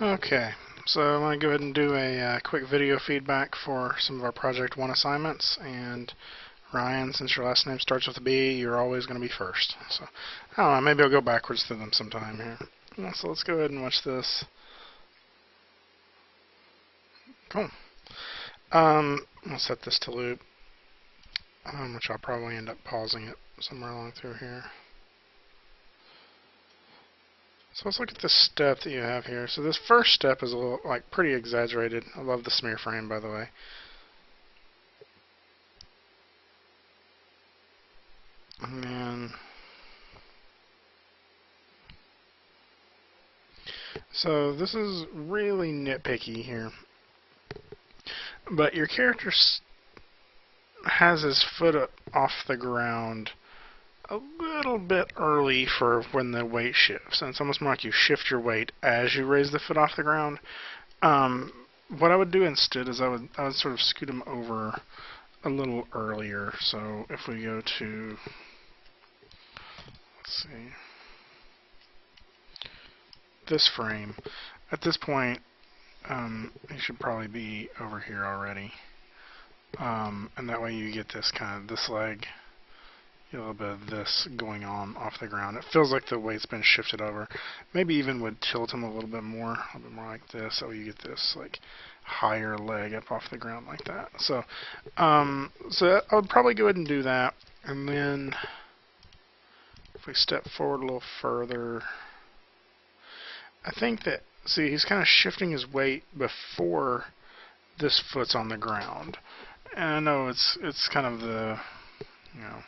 Okay, so I'm going to go ahead and do a quick video feedback for some of our Project 1 assignments. And Ryan, since your last name starts with a B, you're always going to be first. So, I don't know, maybe I'll go backwards through them sometime here. So let's go ahead and watch this. Cool. I'll set this to loop, which I'll probably end up pausing it somewhere along through here. So let's look at this step that you have here. So this first step is a little, pretty exaggerated. I love the smear frame, by the way. And then, so this is really nitpicky here. But your character has his foot up off the ground a little bit early for when the weight shifts. And it's almost more like you shift your weight as you raise the foot off the ground. What I would do instead is I would sort of scoot him over a little earlier. So if we go to, let's see, this frame, at this point, he should probably be over here already. And that way you get this this leg, a little bit of this going on off the ground. It feels like the weight's been shifted over. Maybe even would tilt him a little bit more like this, so you get this like higher leg up off the ground like that. So, so I would probably go ahead and do that. And then if we step forward a little further, I think that, see, he's kind of shifting his weight before this foot's on the ground. And I know it's kind of the, you know,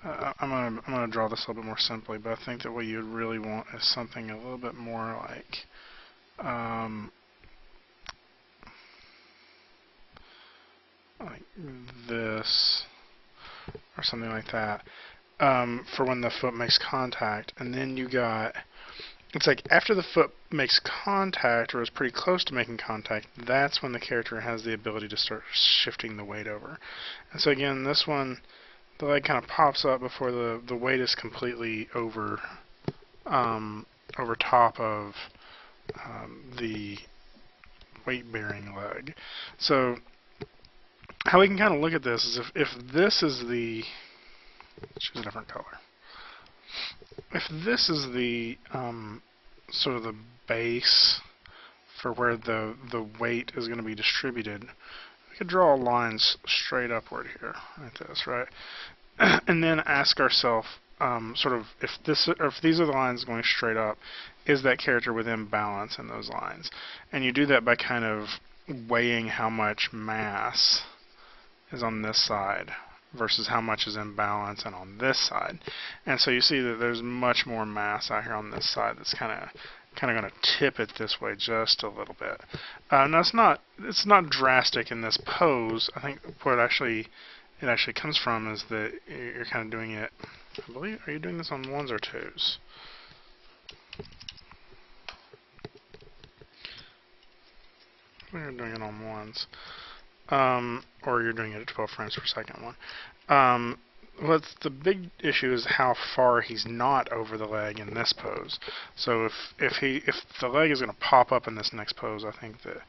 I'm gonna draw this a little bit more simply, but I think that what you'd really want is something a little bit more like this, or something like that, for when the foot makes contact. And then you got, it's like after the foot makes contact, or is pretty close to making contact, that's when the character has the ability to start shifting the weight over. And so again, this one, the leg kind of pops up before the weight is completely over top of the weight-bearing leg. So how we can kind of look at this is if this is the, choose a different color. If this is the sort of the base for where the weight is going to be distributed, we could draw lines straight upward here, like this, right? And then ask ourselves, sort of, if these are the lines going straight up, is that character within balance in those lines? And you do that by kind of weighing how much mass is on this side versus how much is in balance and on this side. And so you see that there's much more mass out here on this side that's kind of going to tip it this way just a little bit. Now it's not drastic in this pose. I think what it actually comes from is that you're kind of doing it, I believe, are you doing this on ones or twos? We're doing it on ones. Or you're doing it at 12 frames per second one. What's the big issue is how far he's not over the leg in this pose. So if the leg is going to pop up in this next pose, I think that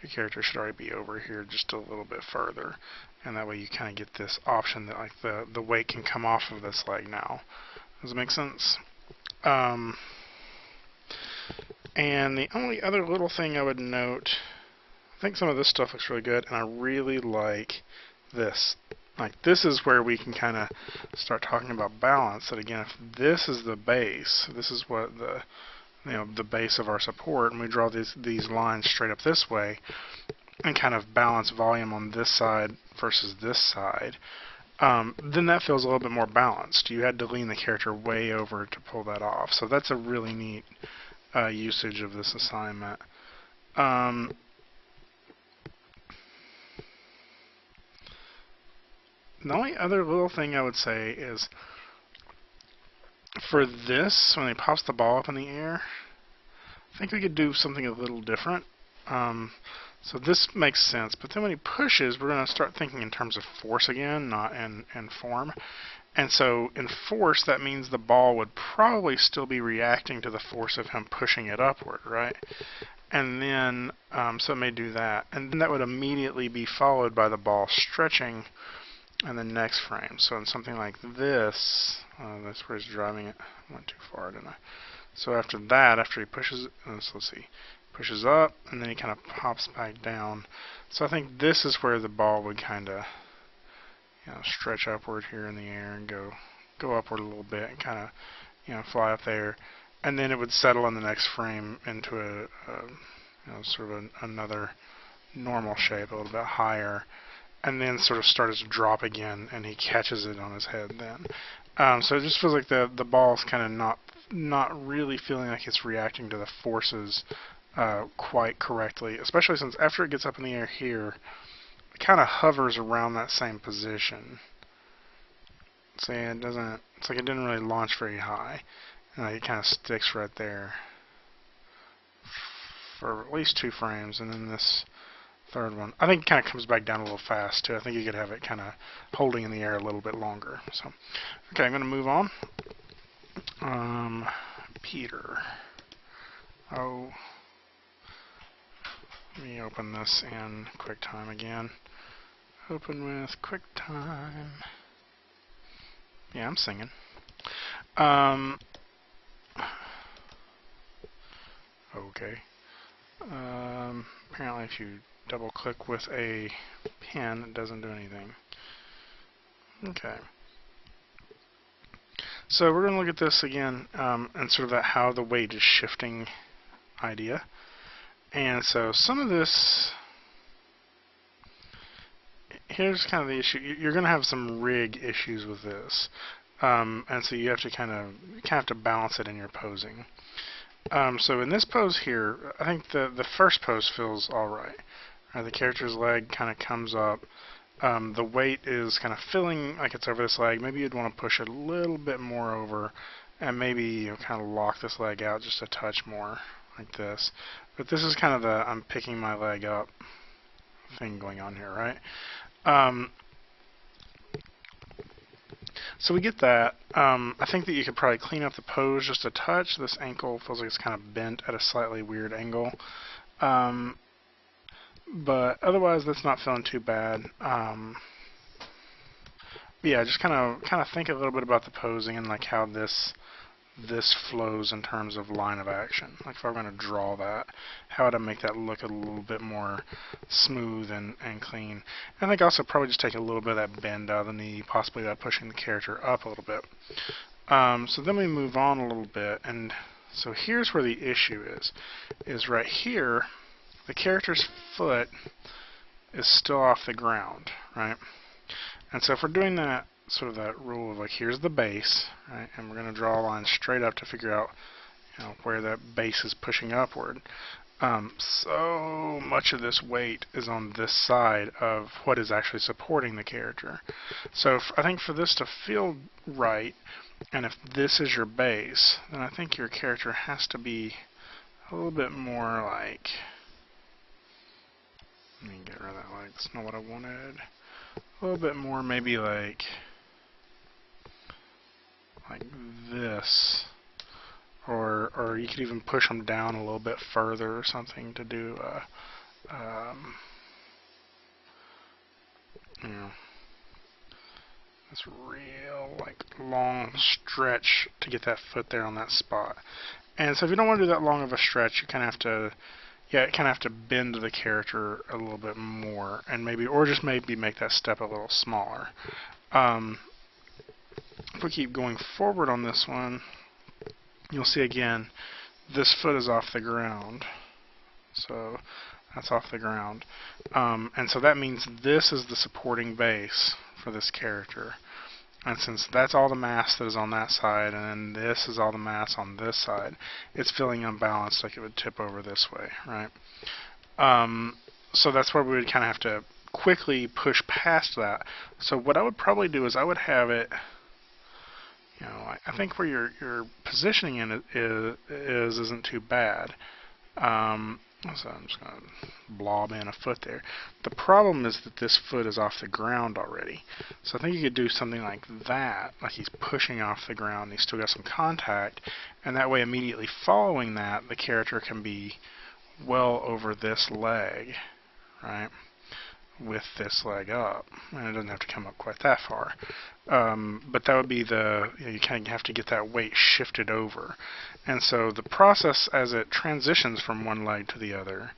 your character should already be over here just a little bit further, and that way you kind of get this option that like the weight can come off of this leg now. Does it make sense? And the only other little thing I would note, I think some of this stuff looks really good, and I really like this. Like, this is where we can kind of start talking about balance. That again, if this is the base, this is what the base of our support, and we draw these lines straight up this way, and kind of balance volume on this side versus this side, then that feels a little bit more balanced. You had to lean the character way over to pull that off. So that's a really neat usage of this assignment. The only other little thing I would say is, for this, when he pops the ball up in the air, I think we could do something a little different. So this makes sense, but then when he pushes, we're going to start thinking in terms of force again, not in form. And so in force, that means the ball would probably still be reacting to the force of him pushing it upward, right? And then, so it may do that. And then that would immediately be followed by the ball stretching in the next frame. So in something like this, that's where he's driving it. I went too far, didn't I? So after that, after he pushes, so let's see, pushes up, and then he kind of pops back down. So I think this is where the ball would kind of, stretch upward here in the air and go upward a little bit and kind of, fly up there. And then it would settle in the next frame into a sort of another normal shape, a little bit higher, and then sort of starts to drop again, and he catches it on his head then. So it just feels like the ball's kind of not really feeling like it's reacting to the forces quite correctly, especially since after it gets up in the air here, it kind of hovers around that same position. See, it doesn't. It's like it didn't really launch very high. It kind of sticks right there for at least 2 frames, and then this third one, I think it kind of comes back down a little fast too. I think you could have it kind of holding in the air a little bit longer. So, okay, I'm going to move on. Peter. Oh, let me open this in QuickTime again. Open with QuickTime. Yeah, I'm singing. Okay. Apparently if you double click with a pen, it doesn't do anything. Okay. So we're going to look at this again and sort of that how the weight is shifting idea. And so some of this, here's kind of the issue. You're going to have some rig issues with this. And so you have to kind of balance it in your posing. So in this pose here, I think the first pose feels alright. The character's leg kind of comes up. The weight is kind of feeling like it's over this leg. Maybe you'd want to push it a little bit more over, and maybe kind of lock this leg out just a touch more, like this. But this is kind of the I'm picking my leg up thing going on here, right? So we get that. I think that you could probably clean up the pose just a touch. This ankle feels like it's kind of bent at a slightly weird angle. But otherwise, that's not feeling too bad. Yeah, just kind of think a little bit about the posing and like how this flows in terms of line of action. Like if I were going to draw that, how would I make that look a little bit more smooth and clean? And I think also probably just take a little bit of that bend out of the knee, possibly by pushing the character up a little bit. So then we move on a little bit, and so here's where the issue is right here. The character's foot is still off the ground, right? And so if we're doing that, sort of that rule of like, here's the base, right? And we're going to draw a line straight up to figure out, where that base is pushing upward. So much of this weight is on this side of what is actually supporting the character. So I think for this to feel right, and if this is your base, then I think your character has to be a little bit more like, let me get rid of that leg, that's not what I wanted. A little bit more maybe like this, or you could even push them down a little bit further or something to do this real like long stretch to get that foot there on that spot. And so if you don't want to do that long of a stretch, you kind of have to, have to bend the character a little bit more, and maybe, or just maybe make that step a little smaller. If we keep going forward on this one, you'll see again, this foot is off the ground. So that's off the ground. And so that means this is the supporting base for this character. And since that's all the mass that is on that side, and then this is all the mass on this side, it's feeling unbalanced, like it would tip over this way, right? So that's where we would kind of have to quickly push past that. So what I would probably do is I would have it, I think where your positioning in it isn't too bad. So I'm just going to blob in a foot there. The problem is that this foot is off the ground already. So I think you could do something like that, like he's pushing off the ground, he's still got some contact, and that way immediately following that, the character can be well over this leg, right, with this leg up. And it doesn't have to come up quite that far. But that would be you kind of have to get that weight shifted over. And so the process as it transitions from one leg to the other,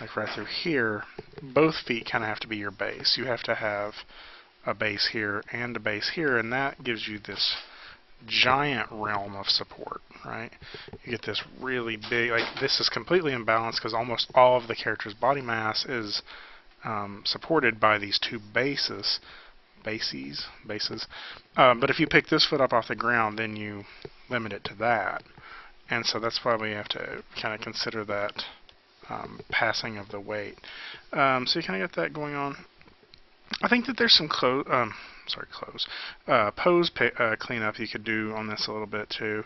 like right through here, both feet kind of have to be your base. You have to have a base here and a base here, and that gives you this giant realm of support, right? You get this really big, like this is completely imbalanced because almost all of the character's body mass is supported by these two bases. But if you pick this foot up off the ground, then you limit it to that. And so that's why we have to kind of consider that passing of the weight. So you kind of get that going on. I think that there's some pose cleanup you could do on this a little bit too.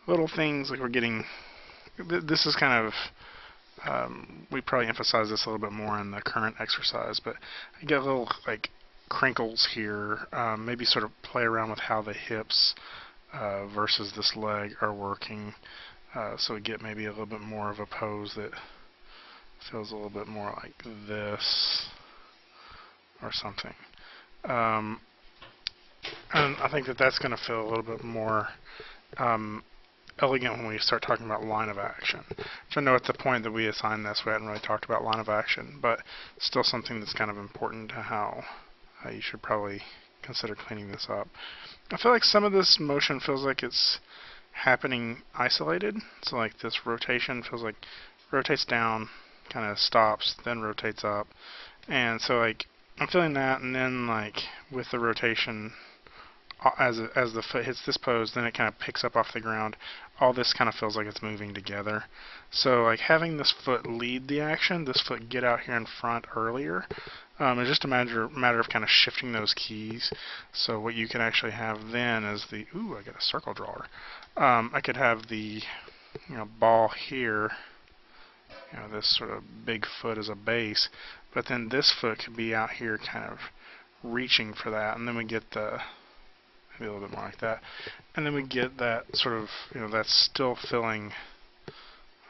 Little things like we're getting. This is kind of we probably emphasize this a little bit more in the current exercise, but you get little like crinkles here. Maybe sort of play around with how the hips versus this leg are working, so we get maybe a little bit more of a pose that feels a little bit more like this or something. And I think that that's going to feel a little bit more elegant when we start talking about line of action. Which I know at the point that we assigned this, we hadn't really talked about line of action, but still something that's kind of important to how you should probably consider cleaning this up. I feel like some of this motion feels like it's happening isolated. So like this rotation feels like rotates down, kind of stops, then rotates up. And so like I'm feeling that, and then like with the rotation as the foot hits this pose, then it kind of picks up off the ground. All this kind of feels like it's moving together. So like having this foot lead the action, this foot get out here in front earlier, is just a matter of kind of shifting those keys. So what you can actually have then is I got a circle drawer. I could have the ball here, this sort of big foot as a base, but then this foot could be out here kind of reaching for that, and then we get maybe a little bit more like that, and then we get that sort of, that's still feeling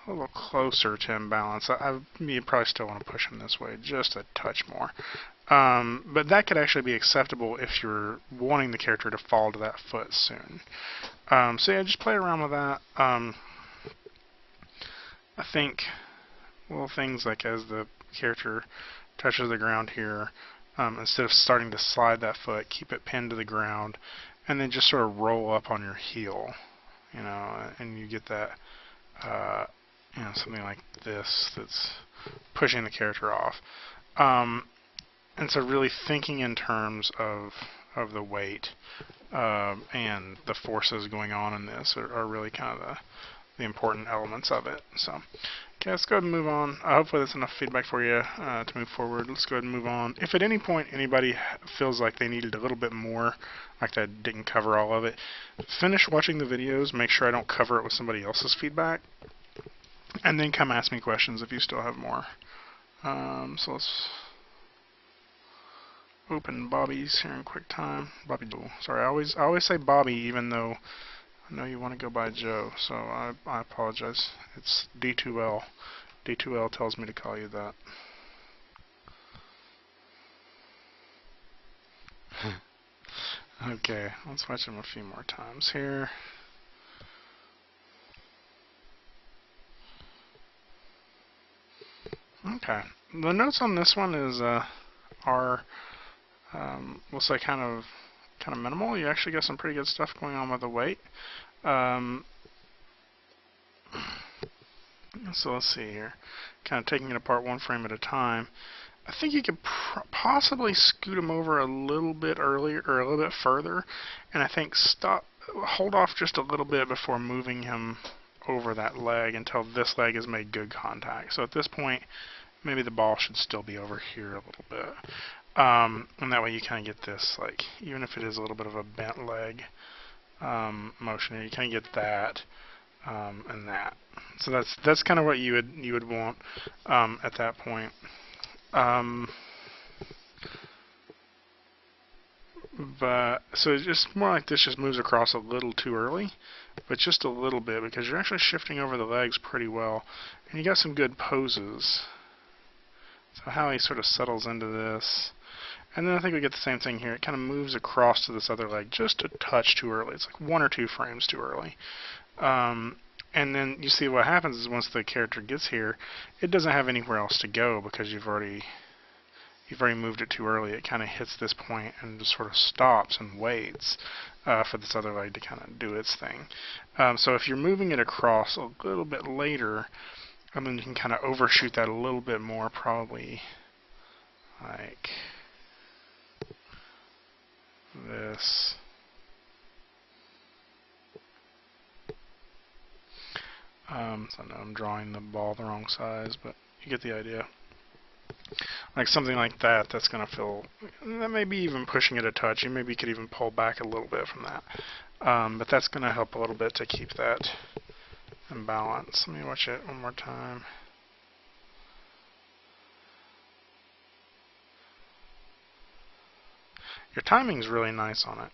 a little closer to imbalance. You probably still want to push him this way just a touch more. But that could actually be acceptable if you're wanting the character to fall to that foot soon. So yeah, just play around with that. I think little things like as the character touches the ground here, instead of starting to slide that foot, keep it pinned to the ground, and then just sort of roll up on your heel, and you get that, something like this that's pushing the character off. And so really thinking in terms of the weight and the forces going on in this are really kind of the important elements of it. So, okay, let's go ahead and move on. Hopefully that's enough feedback for you to move forward. Let's go ahead and move on. If at any point anybody feels like they needed a little bit more, like I didn't cover all of it, finish watching the videos, make sure I don't cover it with somebody else's feedback, and then come ask me questions if you still have more. So let's open Bobby's here in QuickTime. Bobby Joe. Sorry, I always say Bobby even though I know you want to go by Joe, so I apologize. It's D2L. D2L tells me to call you that. Okay, let's watch him a few more times here. Okay, the notes on this one is are we'll say kind of minimal. You actually got some pretty good stuff going on with the weight. So let's see here, kind of taking it apart one frame at a time. I think you could possibly scoot him over a little bit earlier or a little bit further, and I think hold off just a little bit before moving him over that leg until this leg has made good contact. So at this point, maybe the ball should still be over here a little bit. And that way you kind of get this, like, even if it is a little bit of a bent leg motion here, you kind of get that and that. So that's kind of what you would want at that point. But so it's just more like this just moves across a little too early, but just a little bit, because you're actually shifting over the legs pretty well. And you got some good poses. So how he sort of settles into this. And then I think we get the same thing here. It kind of moves across to this other leg just a touch too early. It's like 1 or 2 frames too early. And then you see what happens is once the character gets here, it doesn't have anywhere else to go because you've already moved it too early. It kind of hits this point and just sort of stops and waits for this other leg to kind of do its thing. So if you're moving it across a little bit later, and then you can kind of overshoot that a little bit more, probably like this. So I know I'm drawing the ball the wrong size, but you get the idea. Like something like that, that's going to feel, that may be even pushing it a touch. You maybe could even pull back a little bit from that. But that's going to help a little bit to keep that in balance. Let me watch it one more time. Your timing's really nice on it.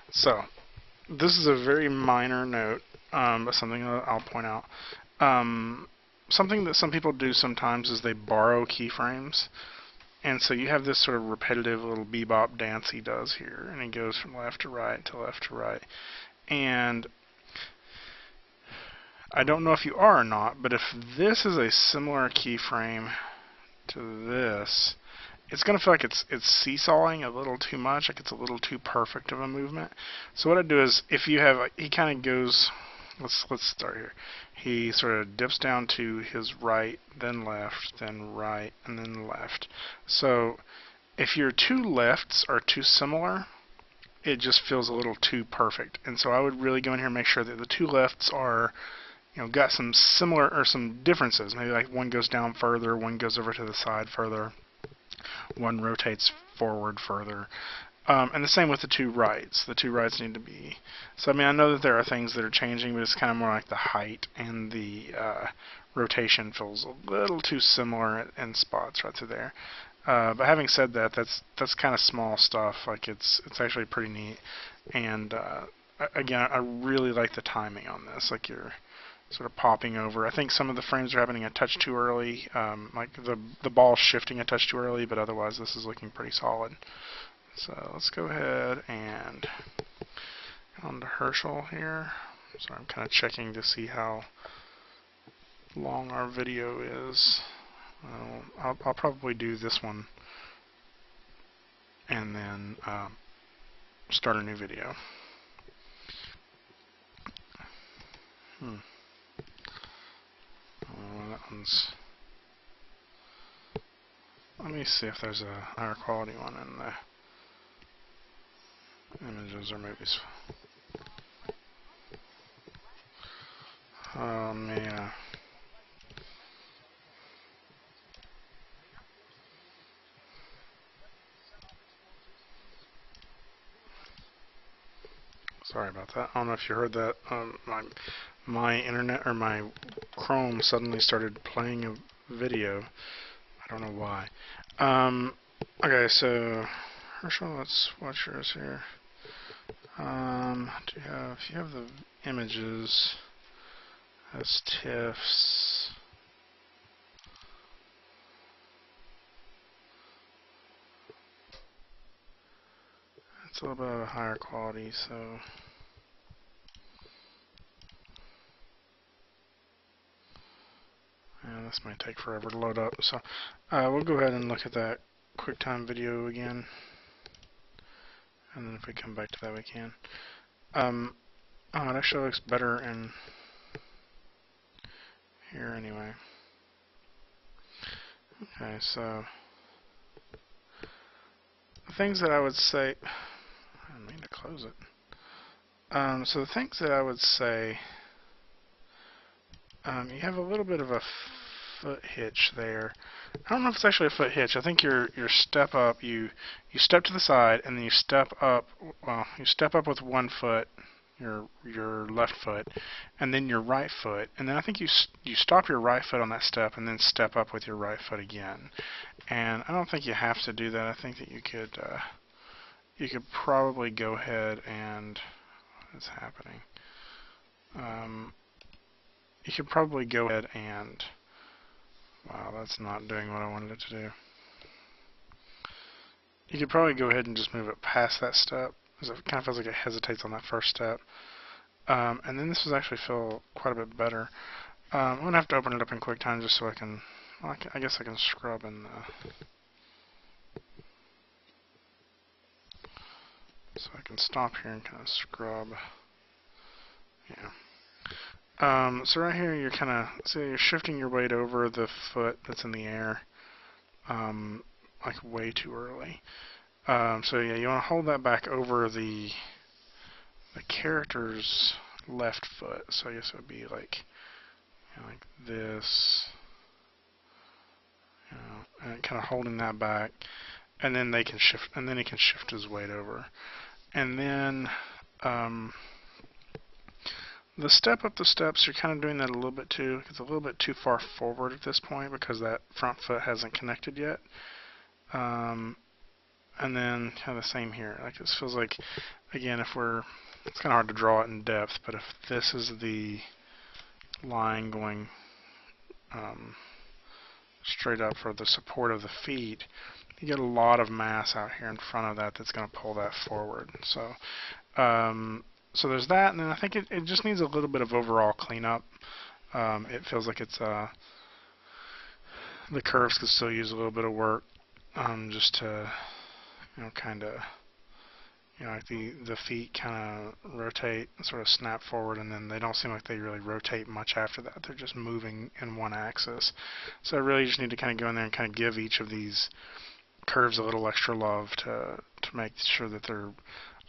So, this is a very minor note, but something that I'll point out. Something that some people do sometimes is they borrow keyframes. And so you have this sort of repetitive little bebop dance he does here. And he goes from left to right to left to right. And I don't know if you are or not, but if this is a similar keyframe to this, it's going to feel like it's seesawing a little too much, like it's a little too perfect of a movement. So what I do is, if you have, he kind of goes, let's start here. He sort of dips down to his right, then left, then right, and then left. So if your two lefts are too similar, it just feels a little too perfect. And so I would really go in here and make sure that the two lefts are, got some similar or some differences. Maybe like one goes down further, one goes over to the side further, one rotates forward further. And the same with the two rights. The two rights need to be... So, I mean, I know that there are things that are changing, but it's kind of more like the height and the rotation feels a little too similar in spots right through there. But having said that, that's kind of small stuff. Like, it's actually pretty neat. And, again, I really like the timing on this. Like, you're sort of popping over. I think some of the frames are happening a touch too early. Like, the ball's shifting a touch too early, but otherwise this is looking pretty solid. So let's go ahead and get on to Herschel here. So I'm kind of checking to see how long our video is. I'll probably do this one and then start a new video. That one's... Let me see if there's a higher quality one in the images or movies. Yeah. Sorry about that. I don't know if you heard that. My internet or my Chrome suddenly started playing a video. I don't know why. Okay, so Herschel, let's watch yours here. If you have the images as TIFFs, it's a little bit of a higher quality, so yeah, this might take forever to load up. So we'll go ahead and look at that QuickTime video again. And then if we come back to that, we can. Oh, it actually looks better in here anyway. Okay, so the things that I would say, I didn't mean to close it. So the things that I would say, you have a little bit of a foot hitch there. I don't know if it's actually a foot hitch. I think your step up, you step to the side and then you step up. Well, you step up with one foot, your left foot, and then your right foot, and then I think you stop your right foot on that step and then step up with your right foot again. And I don't think you have to do that. I think that you could you could probably go ahead and, what is happening? You could probably go ahead and, wow, that's not doing what I wanted it to do. You could probably go ahead and just move it past that step, because it kind of feels like it hesitates on that first step. And then this would actually feel quite a bit better. I'm going to have to open it up in QuickTime just so I can, well, I guess I can scrub in the, so I can stop here and kind of scrub. Yeah. So right here you're kind of, so you're shifting your weight over the foot that's in the air, like way too early. So yeah, you want to hold that back over the character's left foot. So I guess it would be like, you know, like this, you know, and kind of holding that back, and then they can shift, and then he can shift his weight over, and then the step up the steps, you're kind of doing that a little bit too. It's a little bit too far forward at this point because that front foot hasn't connected yet. And then kind of the same here. Like this feels like, again, if we're, it's kind of hard to draw it in depth, but if this is the line going straight up for the support of the feet, you get a lot of mass out here in front of that that's going to pull that forward. So, so there's that, and then I think it just needs a little bit of overall cleanup. It feels like it's the curves could still use a little bit of work, just to, you know, kind of, you know, like the feet kind of rotate and sort of snap forward, and then they don't seem like they really rotate much after that. They're just moving in one axis. So I really just need to kind of go in there and kind of give each of these curves a little extra love to make sure that they're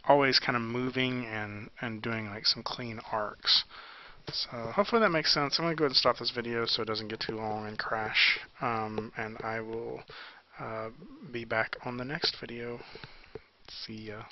always kind of moving and doing like some clean arcs. So hopefully that makes sense. I'm going to go ahead and stop this video so it doesn't get too long and crash. And I will be back on the next video. See ya.